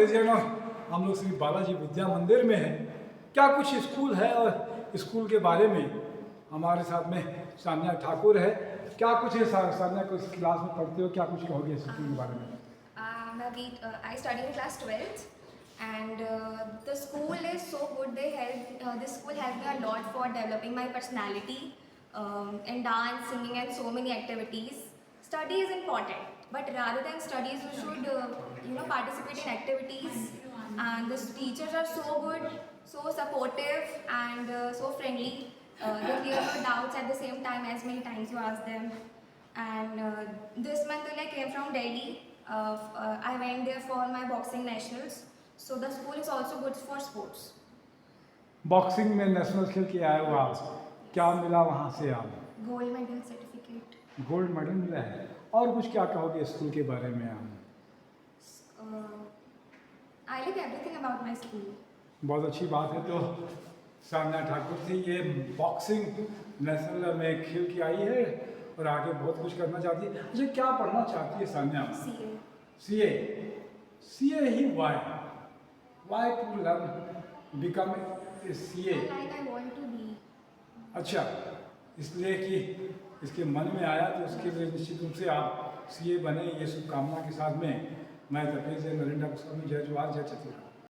हम लोग श्री बालाजी विद्या मंदिर में हैं। क्या कुछ स्कूल है और स्कूल के बारे में हमारे साथ में सान्या ठाकुर है। क्या कुछ है सान्या, को इस क्लास में पढ़ते हो, क्या कुछ कहोगे स्कूल के बारे में? I study in class 12th and the school is so good. This school helped me a lot for developing my personality in dance, singing and so many activities. Study is important, but rather than studies you should participate in activities, and the teachers are so good, so supportive and so friendly. They clear your doubts at the same time as many times you ask them. And this month when I came from Delhi, I went there for my boxing nationals. So the school is also good for sports. Boxing में national खेल के आए हो आप, क्या मिला वहाँ से आप? Gold medal certificate. Gold medal मिला है। और कुछ क्या कहोगे स्कूल के बारे में आप? I like everything about my school. बहुत अच्छी बात है। तो सान्या ठाकुर थी, ये बॉक्सिंग नेशनल में खेल के आई है और आगे बहुत कुछ करना चाहती है। अच्छा, क्या पढ़ना चाहती है सान्या? CA. सीए। सीए ही why to learn become a CA? I want to be. अच्छा, इसलिए कि इसके मन में आया तो उसके लिए निश्चित रूप से आप सीए बने, ये शुभकामना के साथ में मैं तपेश जय नरेंद्र जय जवाहर जय छत्तीसगढ़।